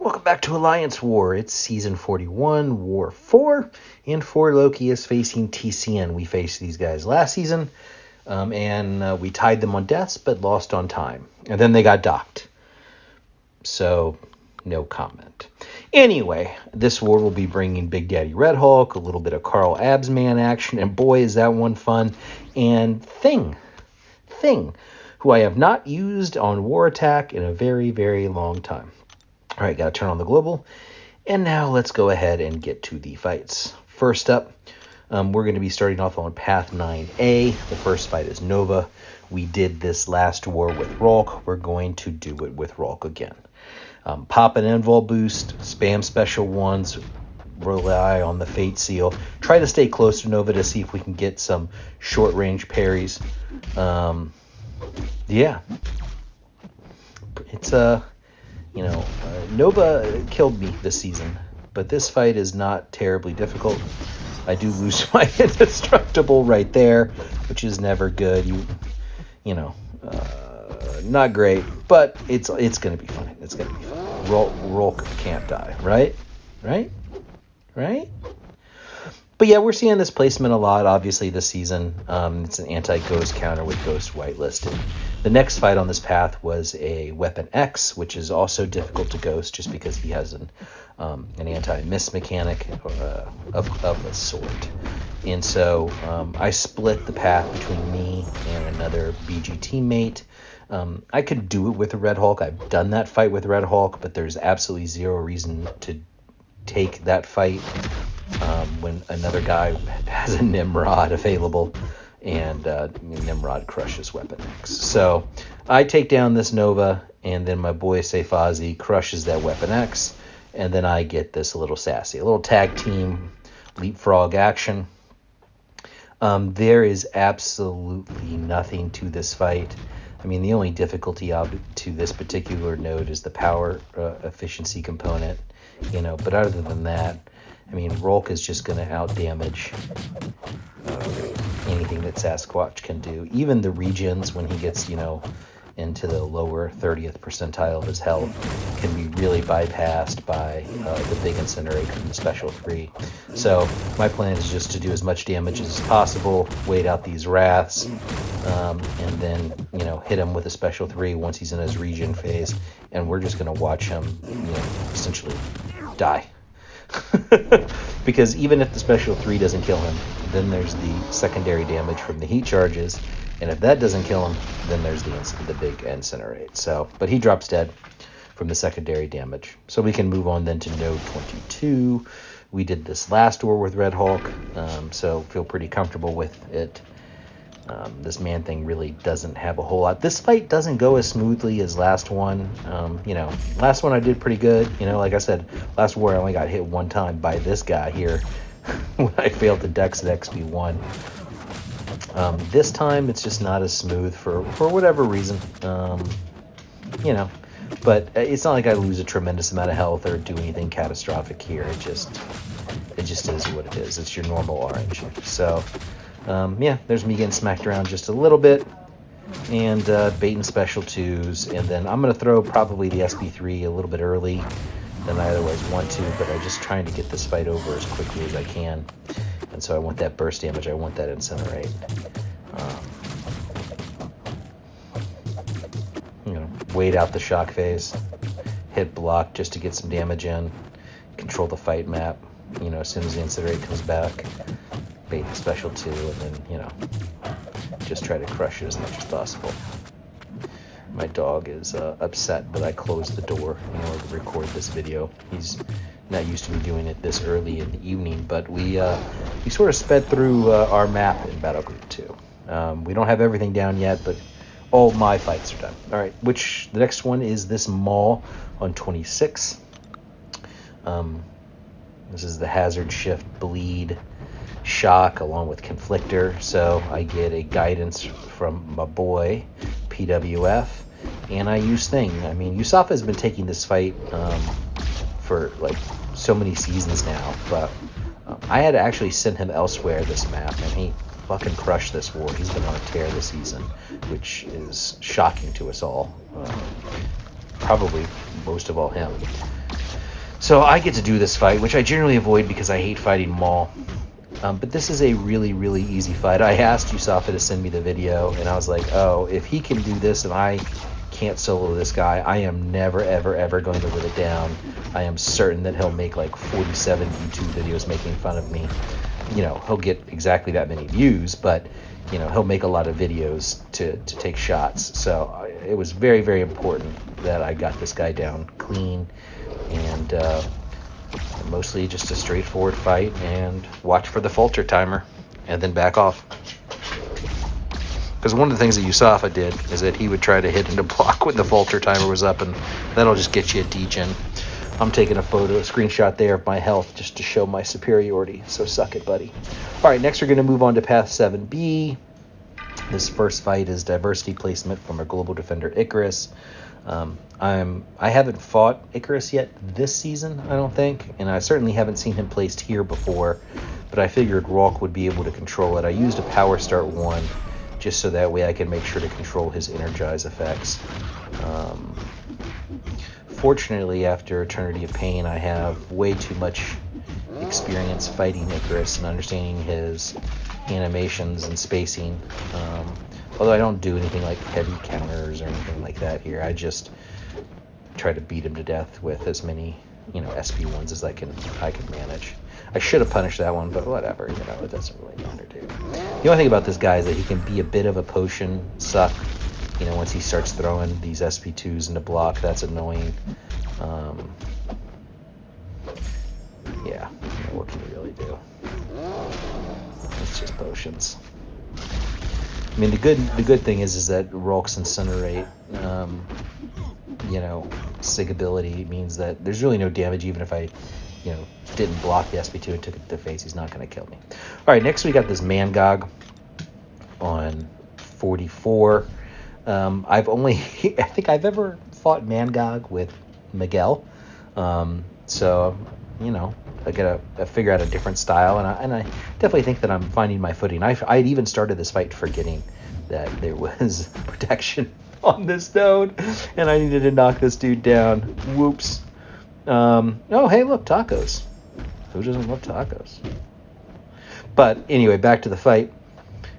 Welcome back to Alliance War. It's Season 41, War 4, and 4 Loki is facing TCN. We faced these guys last season, and we tied them on deaths, but lost on time. And then they got docked. So, no comment. Anyway, this war will be bringing Big Daddy Red Hulk, a little bit of Carl Absman action, and boy, is that one fun. And Thing, who I have not used on War Attack in a very, very long time. All right, got to turn on the global. And now let's go ahead and get to the fights. First up, we're going to be starting off on Path 9A. The first fight is Nova. We did this last war with rhulk. We're going to do it with rhulk again. Pop an invul boost, spam special ones, rely on the Fate Seal. Try to stay close to Nova to see if we can get some short-range parries. Yeah. It's Nova killed me this season, but this fight is not terribly difficult. I do lose my indestructible right there, which is never good. Not great, but it's gonna be fine. It's gonna be fine. Rhulk can't die, right? But yeah, we're seeing this placement a lot, obviously, this season. It's an anti-ghost counter with Ghost whitelisted. The next fight on this path was a Weapon X, which is also difficult to ghost just because he has an anti-miss mechanic of a sort. And so I split the path between me and another BG teammate. I could do it with a Red Hulk. I've done that fight with Red Hulk, but there's absolutely zero reason to take that fight when another guy has a Nimrod available, and Nimrod crushes Weapon X. So I take down this Nova, and then my boy Sassy crushes that Weapon X, and then I get this little Sassy, a little tag team leapfrog action. There is absolutely nothing to this fight. I mean, the only difficulty to this particular node is the power efficiency component, but other than that, I mean, rhulk is just going to out-damage anything that Sasquatch can do. Even the regions, when he gets, into the lower 30th percentile of his health, can be really bypassed by the big incinerate from the special 3. So my plan is just to do as much damage as possible, wait out these wraths, and then, hit him with a special 3 once he's in his regen phase, and we're just going to watch him, essentially die. Because even if the special 3 doesn't kill him, then there's the secondary damage from the heat charges, and if that doesn't kill him, then there's the big incinerate. So, but he drops dead from the secondary damage. So we can move on then to node 22. We did this last war with Red Hulk, so feel pretty comfortable with it. This ManThing really doesn't have a whole lot. This fight doesn't go as smoothly as last one. Last one I did pretty good. Like I said, last war I only got hit one time by this guy here when I failed to dex at XP1. This time it's just not as smooth for whatever reason. But it's not like I lose a tremendous amount of health or do anything catastrophic here. It just is what it is. It's your normal orange. So. There's me getting smacked around just a little bit, and baiting special 2s, and then I'm going to throw probably the SP3 a little bit early than I otherwise want to, but I'm just trying to get this fight over as quickly as I can, and so I want that burst damage, I want that incinerate. Wait out the shock phase, hit block just to get some damage in, control the fight map, as soon as the incinerate comes back. Bait the special 2, and then, just try to crush it as much as possible. My dog is upset that I closed the door in order to record this video. He's not used to me doing it this early in the evening, but we sort of sped through our map in Battle Group 2. We don't have everything down yet, but all my fights are done. All right, the next one is this Maul on 26. This is the hazard shift bleed shock along with conflictor, so I get a guidance from my boy PWF, and I use Thing. I mean, USAFA has been taking this fight for like so many seasons now, but I had to actually send him elsewhere this map, and he fucking crushed this war. He's been on a tear this season, which is shocking to us all. Probably most of all him. So I get to do this fight, which I generally avoid because I hate fighting Maul. But this is a really, really easy fight. I asked USAFA to send me the video, and I was like, oh, if he can do this and I can't solo this guy, I am never, ever, ever going to live it down. I am certain that he'll make like 47 YouTube videos making fun of me. You know, he'll get exactly that many views, but, you know, he'll make a lot of videos to take shots. So it was very, very important that I got this guy down clean, and mostly just a straightforward fight, and watch for the falter timer and then back off. Because one of the things that USAFA did is that he would try to hit into block when the falter timer was up, and that'll just get you a degen. I'm taking a screenshot there of my health just to show my superiority, so suck it, buddy. All right, next we're going to move on to Path 7B. This first fight is diversity placement from our global defender Icarus. I haven't fought Icarus yet this season, I don't think, and I certainly haven't seen him placed here before, but I figured rhulk would be able to control it. I used a power start 1 just so that way I can make sure to control his energize effects. Fortunately, after Eternity of Pain, I have way too much experience fighting Icarus and understanding his animations and spacing. Although I don't do anything like heavy counters or anything like that here. I just try to beat him to death with as many, you know, SP1s as I can manage. I should have punished that one, but whatever, you know, it doesn't really matter, dude. The only thing about this guy is that he can be a bit of a potion suck. You know, once he starts throwing these SP2s into block, that's annoying. Yeah, you know, what can you really do? It's just potions. I mean, the good thing is that rhulk's incinerate, you know, sig ability means that there's really no damage even if I, you know, didn't block the SP2 and took it to the face. He's not going to kill me. All right, next we got this Mangog on 44. I think I've ever fought Mangog with Miguel. So, you know, I gotta figure out a different style, and I definitely think that I'm finding my footing. I'd even started this fight forgetting that there was protection on this node, and I needed to knock this dude down. Whoops. Oh, hey, look, tacos. Who doesn't love tacos? But anyway, back to the fight.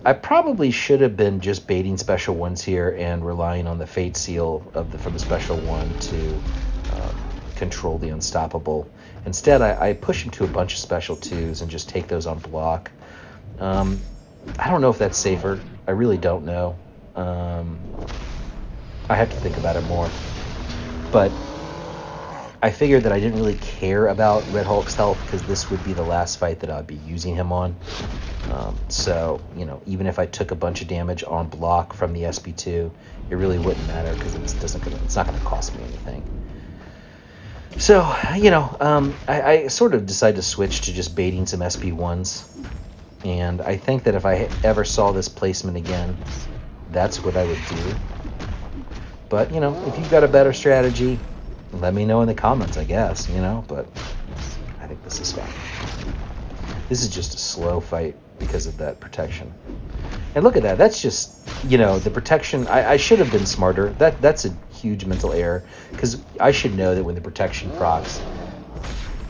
I probably should have been just baiting special ones here and relying on the fate seal from the special one to control the unstoppable. Instead, I push him to a bunch of special 2s and just take those on block. I don't know if that's safer. I really don't know. I have to think about it more. But I figured that I didn't really care about Red Hulk's health because this would be the last fight that I'd be using him on. So, you know, even if I took a bunch of damage on block from the SP2, it really wouldn't matter because it's not going to cost me anything. So, you know, I sort of decided to switch to just baiting some SP1s. And I think that if I ever saw this placement again, that's what I would do. But, you know, if you've got a better strategy, let me know in the comments, I guess, you know. But I think this is fine. This is just a slow fight because of that protection. And look at that. That's just, you know, the protection. I should have been smarter. That's a huge mental error because I should know that when the protection procs,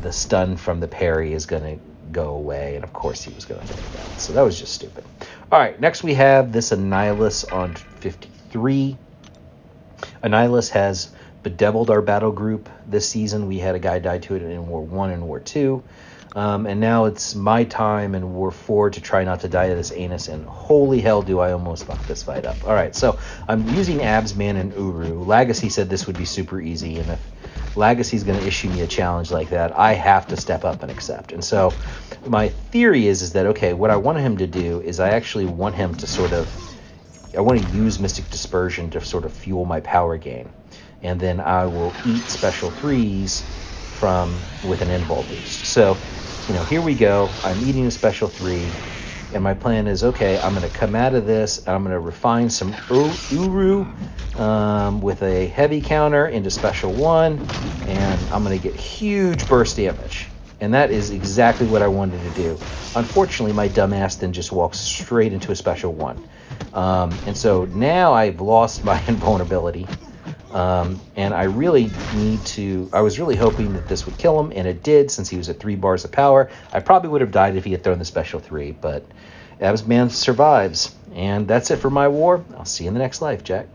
the stun from the parry is going to go away. And, of course, he was going to take that. So that was just stupid. All right. Next we have this Annihilus on 53. Annihilus has bedeviled our battle group this season. We had a guy die to it in War 1 and War 2. And now it's my time in War 4 to try not to die to this anus, and holy hell do I almost fuck this fight up. All right, so I'm using Absman and Uru. Lagacy said this would be super easy, and if Lagacy's going to issue me a challenge like that, I have to step up and accept. And so my theory is that, okay, what I want him to do is I actually want him to I want to use Mystic Dispersion to sort of fuel my power gain. And then I will eat special 3s with an invul boost. So, you know, here we go. I'm eating a special 3, and my plan is, okay, I'm going to come out of this, and I'm going to refine some Uru with a heavy counter into special 1, and I'm going to get huge burst damage. And that is exactly what I wanted to do. Unfortunately, my dumbass then just walks straight into a special 1. And so now I've lost my invulnerability. And I really I was really hoping that this would kill him, and it did, since he was at 3 bars of power. I probably would have died if he had thrown the special 3, but Abs Man survives. And that's it for my war. I'll see you in the next life, Jack.